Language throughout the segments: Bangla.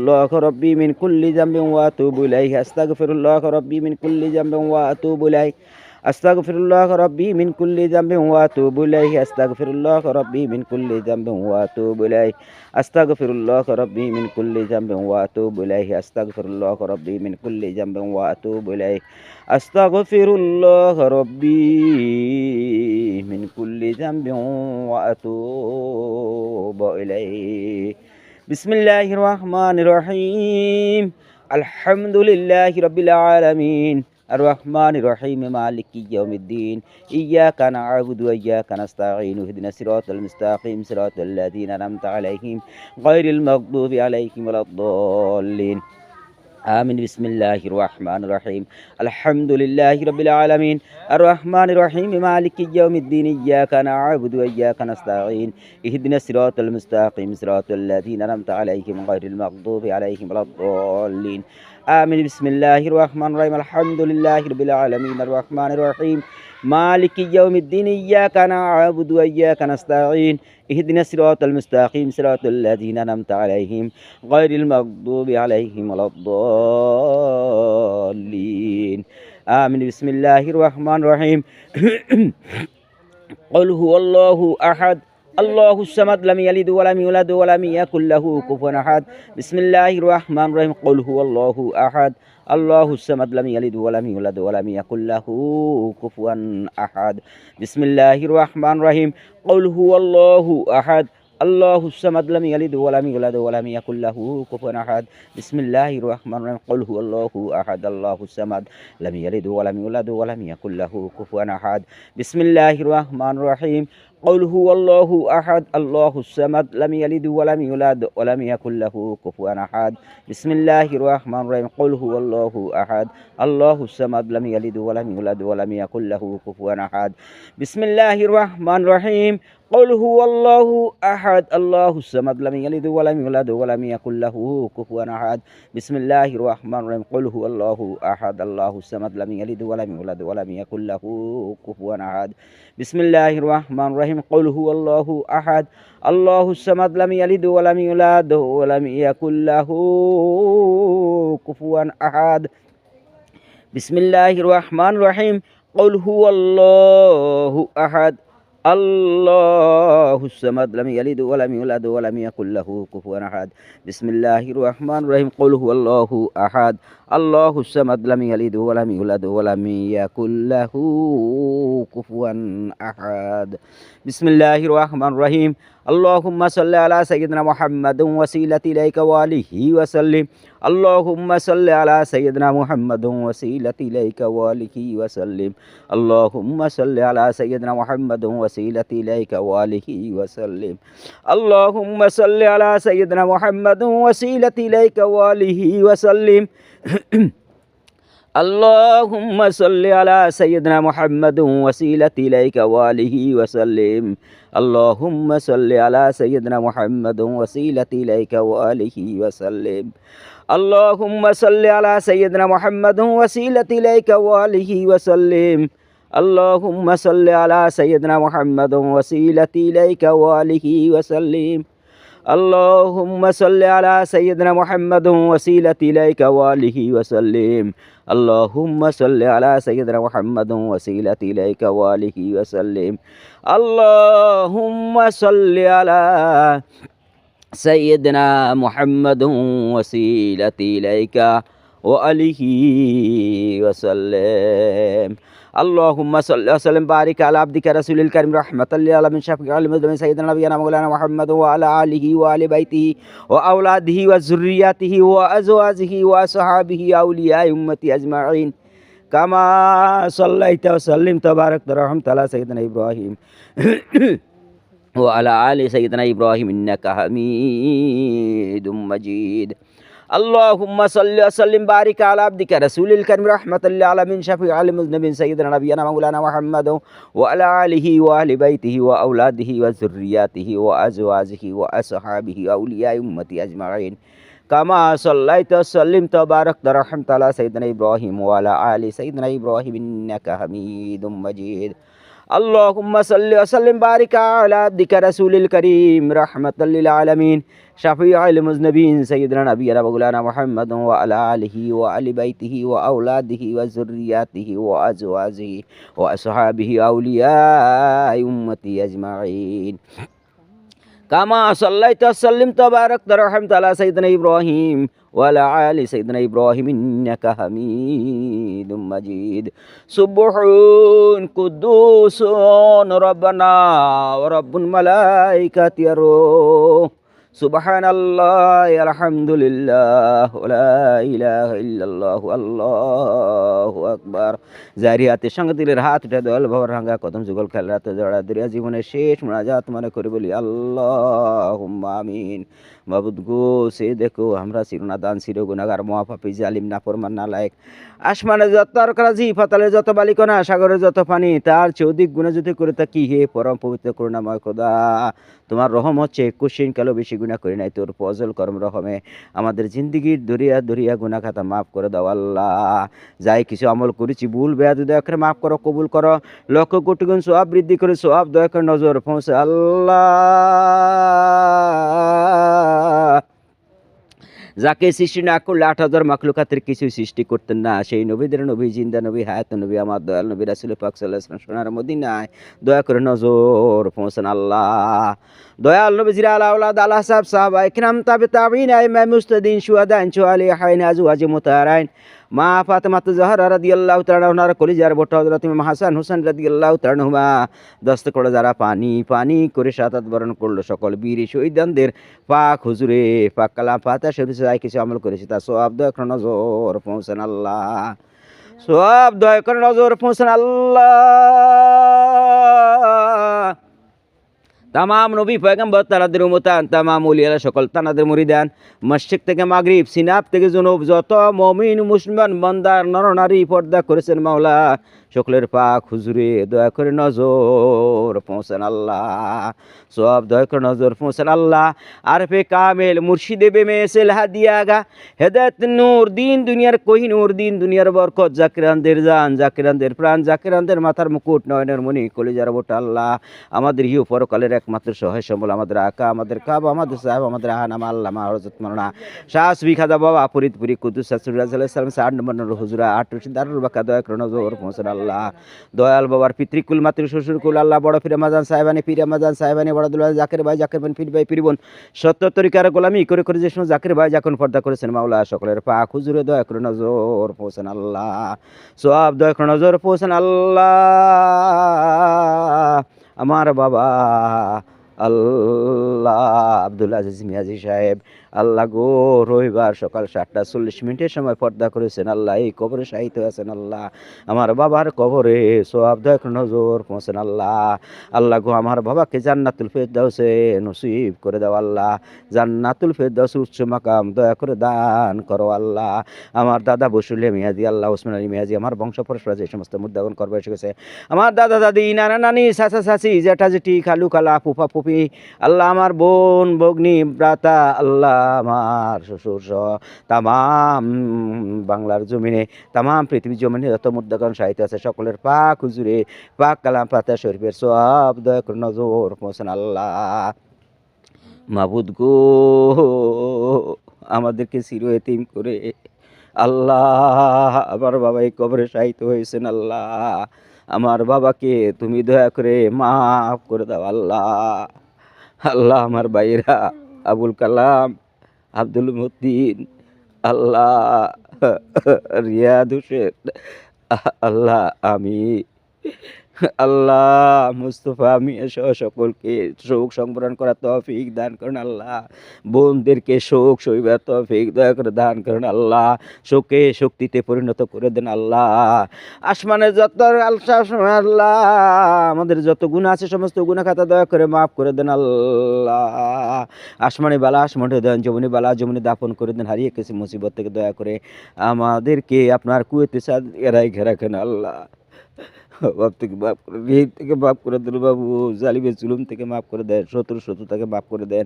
الله ربي من كل ذنب وأتوب إليه أستغفر الله ربي من كل ذنب وأتوب إليه أستغفر الله ربي من كل ذنب وأتوب إليه أستغفر الله ربي من كل ذنب وأتوب إليه أستغفر الله ربي من كل ذنب وأتوب إليه أستغفر الله ربي من كل ذنب وأتوب إليه أستغفر الله ربي من كل ذنب وأتوب إليه بسم الله الرحمن الرحيم الحمد لله رب العالمين الرحمن الرحيم مالك يوم الدين إياك نعبد وإياك نستعين اهدنا الصراط المستقيم صراط الذين أنعمت عليهم غير المغضوب عليهم ولا الضالين آمين بسم الله الرحمن الرحيم الحمد لله رب العالمين الرحمن الرحيم مالك يوم الدين إياك نعبد وإياك نستعين اهدنا الصراط المستقيم صراط الذين أنعمت عليهم غير المغضوب عليهم ولا الضالين آمين بسم الله الرحمن الرحيم الحمد لله رب العالمين الرحمن الرحيم مالك يوم الدين إياك نعبد وإياك نستعين اهدنا الصراط المستقيم صراط الذين أنعمت عليهم غير المغضوب عليهم ولا الضالين آمين بسم الله الرحمن الرحيم قل هو الله أحد الله الصمد لم يلد ولم يولد ولم يكن له كفوا أحد بسم الله الرحمن الرحيم قل هو الله أحد الله الصمد لم يلد ولم يولد ولم يكن له كفوا أحد بسم الله الرحمن الرحيم قل هو الله أحد الله الصمد لم يلد ولم يولد ولم يكن له كفوا أحد بسم الله الرحمن الرحيم قل هو الله أحد الله الصمد لم يلد ولم يولد ولم يكن له كفوا أحد بسم الله الرحمن الرحيم قل هو الله أحد الله الصمد لم يلد ولم يولد ولم يكن له كفوا أحد بسم الله الرحمن الرحيم قل هو الله أحد الله الصمد لم يلد ولم يولد ولم يكن له كفوا أحد بسم الله الرحمن الرحيم قل هو الله أحد الله الصمد لم يلد ولم يولد ولم يكن له كفوا أحد بسم الله الرحمن الرحيم قل هو الله أحد الله الصمد لم يلد ولم يولد ولم يكن له كفوا أحد بسم الله الرحمن الرحيم قل هو الله أحد الله الصمد لم يلد ولم يولد ولم يكن له كفوا أحد بسم الله الرحمن الرحيم قل هو الله أحد الله الصمد لم يلد ولم يولد ولم يكن له كفوا أحد بسم الله الرحمن الرحيم قل هو الله أحد الله الصمد لم يلد ولم يولد ولم يكن له كفوا أحد بسم الله الرحمن الرحيم اللهم صل على سيدنا محمد وسيلة إليك وآله وسلم اللهم صل على سيدنا محمد وسيلة إليك وآله وسلم اللهم صل على سيدنا محمد وسيلة إليك وآله وسلم اللهم صل على سيدنا محمد وسيلة إليك وآله وسلم اللهم صل على سيدنا محمد وسيلة إليك وآله وسلم اللهم صل على سيدنا محمد وسيلة إليك وآله وسلم اللهم صل على سيدنا محمد وسيلة إليك وآله وسلم اللهم صل على سيدنا محمد وسيلة إليك وآله وسلم اللهم صل على سيدنا محمد وسيلة إليك وآله وسلم اللهم صل على سيدنا محمد وسيلة إليك وآله وسلم اللهم صل على سيدنا محمد وسيلة إليك وآله وسلم اللهم صل وسلم بارك على عبدك رسول الكريم رحمة للعالمين شفيع المذنبين سيدنا نبينا مولانا محمد وعلى آله وآل بيته وأولاده وذرياته وأزواجه وأصحابه أولياء أمتي أجمعين كما صليت وسلمت وباركت ورحمت على سيدنا إبراهيم وعلى آل سيدنا إبراهيم إنك حميد مجيد اللهم صل وسلم بارك على عبدك رسول الكريم رحمة للعالمين شفيع المذنبين سيدنا نبينا مولانا محمد وعلى آله وأهل بيته وأولاده وذرياته وأزواجه وأصحابه أولياء أمتي أجمعين كما صليت وسلمت وباركت ورحمت على سيدنا إبراهيم وعلى آل سيدنا إبراهيم إنك حميد مجيد اللهم صل وسلم بارك على عبدك رسول الكريم رحمة للعالمين شفيع المذنبين سيدنا نبينا مولانا محمد وعلى آله وآل بيته وأولاده وذرياته وأزواجه وأصحابه أولياء أمتي أجمعين كما صليت وسلمت وباركت ورحمت على سيدنا إبراهيم وعلى آل سيدنا إبراهيم إنك حميد مجيد سبحان قدوس ربنا ورب الملائكة يروح سبحان الله الحمد لله ولا إله إلا الله الله أكبر জারিয়াতের সঙ্গে দিলের হাত উঠে দল ভবর ভাঙ্গা কদম যুগল খেলাতে জড়া দরিয়া জীবনের শেষ মোনাজাত মনে করে বলি আল্লাহুম্মা আমিন মাবুদ গো সে দেখো আমরা সিরুনা দান সিরো গুনাহগার মহাপাপী জালিম নাফরমান নালায়েক আসমানে যত তারকারাজি পাতালে যত বালিকণা সাগরের যত পানি তার চৌদিক গুনাহ যদি করে থাকি হে পরম পবিত্র করুণাময় খোদা তোমার রহম হচ্ছে 21 কালো বেশি গুনাহ করি নাই তোর ফজল করম রহমে আমাদের জিন্দেগির দরিয়া দরিয়া গুনাহ খাতা মাফ করে দাও আল্লাহ যাই কিছু আমল করেছি ভুল বেয়াদ দয়া করে মাফ করো কবুল করো লক্ষ কোটি গুণ সওয়াব বৃদ্ধি করে সওয়াব দয়া করে নজর পৌঁছে আল্লাহ যাকে সৃষ্টি না করলে 8000 মাখলুকাতের কিছু সৃষ্টি করতেন না সেই নবীদের নবী জিন্দা নবী হায়াত নবী আমার দয়াল নবী রাসূল পাক সাল্লাল্লাহু আলাইহি ওয়াসাল্লাম সোনার মদিনায় দয়া করে নজর পৌঁছান আল্লাহ দয়াল নবীজির আলা আওলাদ আলা সাহাব সাহাবা ইকরাম তাবে তাবিন আইমা মুস্তাদিন শুহাদা আলিহাইন আজওয়াজ মুতাহারাইন মা ফাতেমা জাহরা রাদিয়াল্লাহু তাআলা ওনার কলিজার বট হযরত ইমাম হাসান হোসেন রাদিয়াল্লাহু তাআলা আনহুমা দস্ত করে যারা পানি পানি করে শাহাদাত বরণ করলো সকল বীর শহীদদের পাক হুজুরে পাক কালাম ফাতিহা শরীফ যাই কিছু আমল করেছে তা সওয়াব দয়া করে নজর পৌঁছান আল্লাহ সওয়াব দয়া করে নজর পৌঁছান আল্লাহ তামাম নবী পয়গম্বর তানাদের উম্মতান তামাম ওলিয়ারা সকল তানাদের মুরিদান মশরিক থেকে মাগরিব সিনাব থেকে জুনুব যত মুমিন মুসলমান বান্দার নরনারী পর্দা করেছেন মাওলা সকলের পাক হুজুরে দয়া করে নজর পৌঁছান আল্লাহ সব দয়া করে নজর পৌঁছান আল্লাহ আরফে কামেল মুর্শিদে বেমেসেল হাদিয়াগা হেদায়েত নূর দিন দুনিয়ার কোহিনূর দিন দুনিয়ার বরকত জাকিরানদের জান জাকিরানদের প্রাণ জাকিরানদের মাথার মুকুট নয়নের মণি কলিজার বোটা আল্লাহ আমাদের ইহ পরকালের একমাত্র সহায় সম্বল আমাদের আকা আমাদের কাবা আমাদের সাহেব আমাদের আহানামা আল্লামা হযরত মাওলানা শাহ সুফি খাজা বাবা ফরিদপুরি কুদ্দুস রাসূলুল্লাহ সাল্লাল্লাহু আলাইহি ওয়াসাল্লাম 8 নম্বর হুজুরা 8 দারুল বাকা দয়া করে নজর পৌঁছান আল্লাহ দয়াল বাবার পিতৃকুল মাতৃ শ্বশুরকুল আল্লাহ বড় পীর রমাজান সাহেবানি পীর রমাজান সাহেবানি বড় দুলা জাকির ভাই জাকির বিন পীর ভাই পীর বোন সত্য তরিকার গোলামি করে করে যে সময় জাকির ভাই যখন পর্দা করেছেন মাওলা সকলের পাক হুজুরে দয়া করে নজর পৌঁছান আল্লাহ সওয়াব দয়া করে নজর পৌঁছান আল্লাহ আমার বাবা আল্লাহ আব্দুল আজিজ মিয়াজি সাহেব আল্লাহ গো রবিবার সকাল 7:40 সময় পর্দা করেছেন আল্লাহ এই কবরে শাহিত আছেন আল্লাহ আমার বাবার কবরে সওয়াব দয়া করে নজর পৌঁছেন আল্লাহ আল্লাহ গো আমার বাবাকে জান্নাতুল ফেরদাউসে নসিব করে দাও আল্লাহ জান্নাতুল ফেরদাউস উচ্চ মাকাম দয়া করে দান করো আল্লাহ আমার দাদা বসুলে মিয়াজি আল্লাহ ওসমান আলী মিয়াজি আমার বংশ পরস্পর যে সমস্ত মুদ্রাগণ করবে এসে গেছে আমার দাদা দাদি নানা নানি চাচা চাচি জেঠা জেঠি খালু খালা ফুফা ফুফি আল্লাহ আমার বোন ভগ্নি ভ্রাতা আল্লাহ আমার শ্বশুর সহ তামাম বাংলার জমিনে তামাম পৃথিবীর জমিনে যত মুদ্রাগণ সাহিত্য আছে সকলের পাক হুজুরে পাক কালাম ফাতিহা শরীফের সওয়াব দয়া করে নজর পৌঁছান আল্লাহ মাবুদ গো আমাদেরকে চির এতিম করে আল্লাহ আমার বাবা এই কবরে শাহিত হয়েছেন আল্লাহ আমার বাবাকে তুমি দয়া করে মাফ করে দাও আল্লাহ আল্লাহ আমার ভাইরা আবুল কালাম আব্দুল মতিন আল্লাহ রিয়াদ হোসেন আল্লাহ আমি আল্লাহ মুস্তফা আমি সহ সকলকে শোক সংবরণ করার তৌফিক দান করেন আল্লাহ বোনদেরকে শোক সইবার তৌফিক দয়া করে দান করেন আল্লাহ শোকে শক্তিতে পরিণত করে দেন আল্লাহ আসমানে যত আল্লাহ আমাদের যত গুনাহ আছে সমস্ত গুনাহ খাতা দয়া করে মাফ করে দেন আল্লাহ আসমানে বালা আসমানে দেন জমিনে বালা জমিনে দাফন করে দেন হারিয়ে গেছে মুসিবত থেকে দয়া করে আমাদেরকে আপনার কুয়েতে এরাই ঘেরা কেন আল্লাহ অভাব থেকে মাফ করে, ঋণ থেকে মাফ করে দেন বাবু, জালিমের জুলুম থেকে মাফ করে দেন, শত্রুতাকে মাফ করে দেন।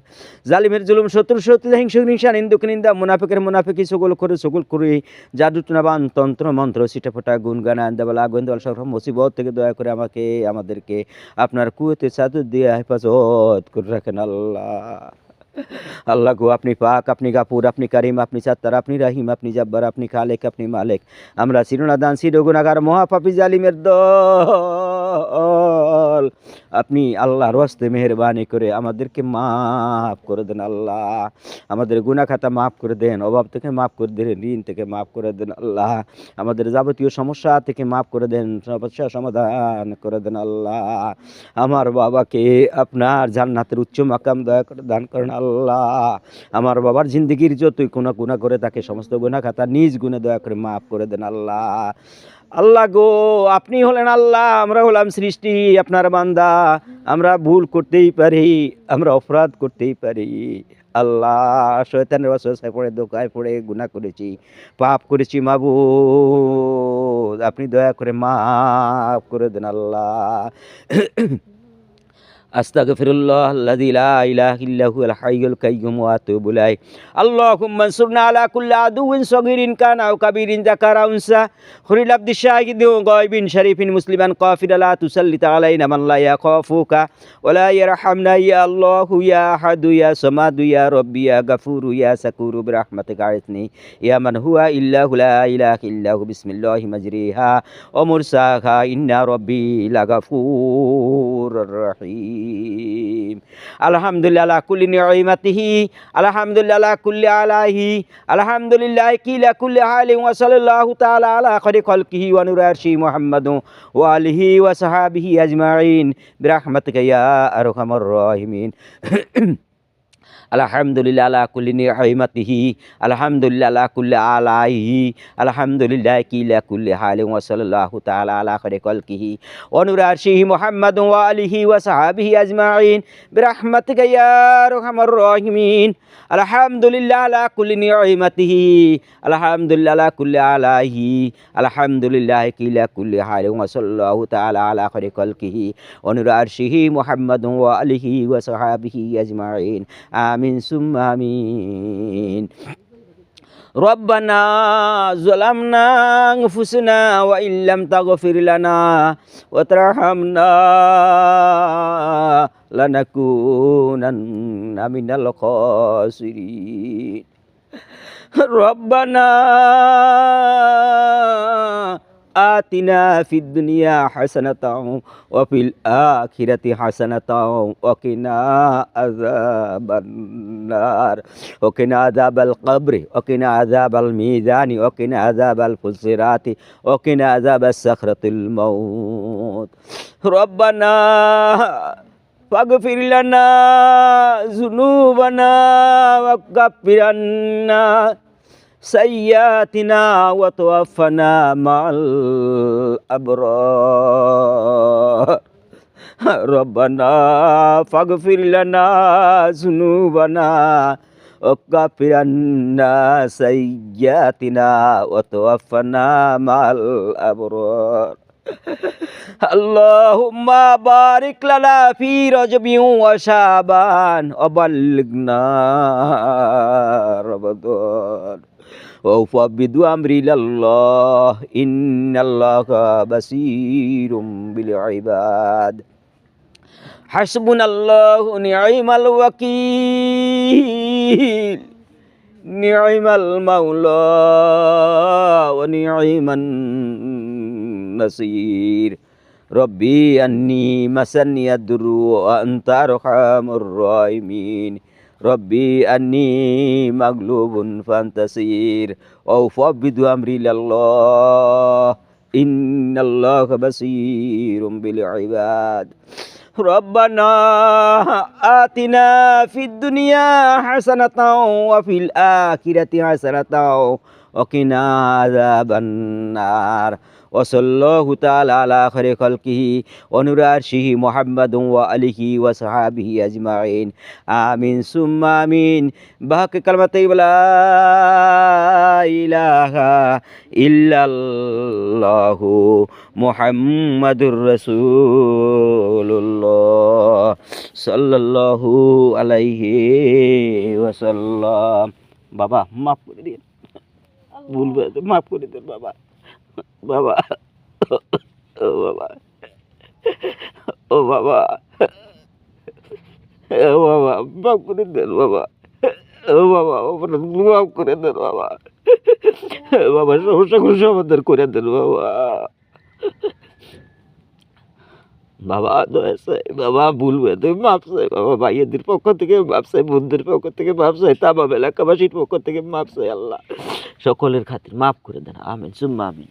জালিমের জুলুম, শত্রুতা, হিংসা, নিন্দুক নিন্দা, মুনাফিকের মুনাফিকি, সকল করে জাদু টুনাবান তন্ত্র মন্ত্র ছিটেফোঁটা গুনগান আন্দাবালা গোয়েন্দাল সব মুসিবত থেকে দয়া করে আমাদেরকে আপনার কুয়েতে চাদর দিয়ে হেফাজত করে রাখেন আল্লাহ। আল্লাহ গো, আপনি পাক, আপনি গাফুর, আপনি কারিম, আপনি সাত্তার, আপনি রাহিম, আপনি জাব্বার, আপনি খালেক, আপনি মালেক। আমরা চিরনাদান চিরগুনাগার মহাপাপী জালিমের দল। আপনি আল্লাহর হস্তে মেহেরবানি করে আমাদেরকে মাফ করে দেন আল্লাহ। আমাদের গুনাহ খাতা মাফ করে দেন, অভাব থেকে মাফ করে দেন, ঋণ থেকে মাফ করে দেন আল্লাহ। আমাদের যাবতীয় সমস্যা থেকে মাফ করে দেন, সমস্যা সমাধান করে দেন আল্লাহ। আমার বাবাকে আপনার জান্নাতের উচ্চ মাকাম দয়া করে দান করেন আল্লাহ। আমার বাবার জিন্দগির যতই গুনাহ করে তাকে সমস্ত গুনাহ খাতা নিজ গুণে দয়া করে মাফ করে দেন আল্লাহ। আল্লাহ গো, আপনি হলেন আল্লাহ, আমরা হলাম সৃষ্টি, আপনার বান্দা। আমরা ভুল করতেই পারি, আমরা অপরাধ করতেই পারি আল্লাহ। শয়তানের ওয়াসওয়াসায় পড়ে, ধোঁকায় পড়ে গুনাহ করেছি, পাপ করেছি মাবুদ, আপনি দয়া করে মাফ করে দেন আল্লাহ। আস্তাগফিরুল্লাহ আল্লাযী লা ইলাহা ইল্লা হুয়াল হাইয়ুল কাইয়্যুম ওয়া আতুবু ইলাইহি। আল্লাহুম্মা আনসুরনা আলা কুল্লি আদুওয়িন সগীরিন কানা আও কাবীরিন যাকারা উনসা হুরিল আবদি শাহিদি গায়বিন শরীফিন মুসলিমান কাফিরা লা তুসাল্লিত আলাইনা মান লা ইয়াখাফুকা ওয়া লা ইয়ারহামনা ইয়া আল্লাহু ইয়া আহাদু ইয়া সামাদু ইয়া রাব্বি ইয়া গাফুরু ইয়া শাকুরু বিরহমাতিকা আইতনি ইয়া মান হুয়া ইল্লাহু লা ইলাহা ইল্লাহু বিসমিল্লাহি মাজরিহা ওয়া মুরসাহা ইন্না রাব্বি লাগাফুরুর রহিম। আলহামদুলিল্লাহ কুল্লি নি'মাতিহি, আলহামদুলিল্লাহ কুল্লি আলাইহি, আলহামদুলিল্লাহ কিলা কুল্লি হালিন ওয়া সাল্লাল্লাহু তাআলা আলা খায়রি খালকিহি ওয়া নূরি আরশি মুহাম্মাদু ওয়া আলিহি ওয়া সাহাবিহি আজমাইন বিরহমাতিকা ইয়া আরহামার রাহিমিন। আলহামদুলিল্লাহ আলা কুল্লি নি'মাতিহি, আলহামদুলিল্লাহ আলা কুল্লি আলাইহি, আলহামদুলিল্লাহ কিলা কুল্লি হালিন ওয়া সাল্লাল্লাহু তাআলা আলা খায়রি খালকিহি ওয়া নূরি আরশিহি মুহাম্মাদু ওয়া আলিহি ওয়া সাহাবিহি আজমাইন বিরহমাতিকা ইয়া আরহামার রাহিমিন। আলহামদুলিল্লাহ আলা কুল্লি নি'মাতিহি, আলহামদুলিল্লাহ আলা কুল্লি আলাইহি, আলহামদুলিল্লাহ কিলা কুল্লি হালিন ওয়া সাল্লাল্লাহু তাআলা আলা খায়রি খালকিহি ওয়া নূরি আরশিহি মুহাম্মাদু ওয়া আলিহি ওয়া সাহাবিহি আজমাইন। আমিন সুম্মা আমিন। রব্বানা যালামনা আনফুসানা ওয়া ইল্লাম তাগফির লানা ওয়া তারহামনা লানাকুনান্না মিনাল খাসিরিন। রব্বানা আতিনা ফিদ দুনিয়া হাসানাতাও ওয়া ফিল আখিরাতি হাসানাতাও ওয়া কিনা আযাবান নার ওয়া কিনা আযাবাল কবরি ওয়া কিনা আযাবাল মিজানি ওয়া কিনা আযাবাল ফুসিরাতি ওয়া কিনা আযাবাস সাখরাতিল মাউত। রব্বানা ফাগফির লানা যুনুবানা ওয়া কাফির আন্না সাইয়্যাতিনা ওয়া তাওয়াফানা মা'আল আবরার। রব্বানা ফাগফির লানা যুনুবানা ওয়া কাফির আন্না সাইয়্যাতিনা ওয়া তাওয়াফানা মা'আল আবরার। আল্লাহুম্মা বারিক লানা ফি রজবি ওয়া শাবান ওয়া বাল্লিগনা রমাদান ওয়া উফাবিদু আমরি ইলাল্লাহ ইন্নাল্লাহা বাসীরুম বিল ইবাদ। হাসবুনাল্লাহু নি'মাল ওয়াকিল, নি'মাল মাওলা ওয়া নি'মান নাসির। রব্বি আন্নি মাসান্নিয়াদ দুরু ওয়া আনতা আরহামুর রাহিমিন। রব্বি আন্নি মাগলুবুন ফান্তাসির ওয়া উফাবিদু আমরি ইলাল্লাহ ইন্নাল্লাহা বাসীরুম বিল ইবাদ। রব্বানা আতিনা ফিদ দুনিয়া হাসানাতাও ওয়া ফিল আখিরাতি হাসানাতাও ওয়া কিনা আযাবান নার। ওয়া সাল্লাল্লাহু তাআলা আলা খায়রি খালকিহি ওয়া নূরি আরশিহি মুহাম্মাদুন ওয়া আলিহি ওয়া সাহাবিহি আজমাইন। আমিন সুম্মা আমিন। বাহাক্কি কালিমাতি লা ইলাহা ইল্লাল্লাহু মুহাম্মাদুর রাসূলুল্লাহ সাল্লাল্লাহু আলাইহি ওয়াসাল্লাম। বাবা মাফ করে দিন, ভুল হয়েছে, মাফ করে দেন বাবা। বাবা, ও বাবা, ও বাবা, ও বাবা, মাফ করে দেন বাবা। ও বাবা, মাফ করে দেন বাবা। বাবা, সমস্যাগুলো সমাধান করে দেন বাবা। বাবা দয়া চাই, বাবা ভুল হয়ে তুমি মাপ চাই বাবা, ভাইয়েদের পক্ষ থেকে মাপ চাই, বন্ধুদের পক্ষ থেকে মাপ চাই, তামাম এলাকাবাসীর পক্ষ থেকে মাপ চাই। আল্লাহ সকলের খাতির মাফ করে দেন, আমিন সুম্মা আমিন।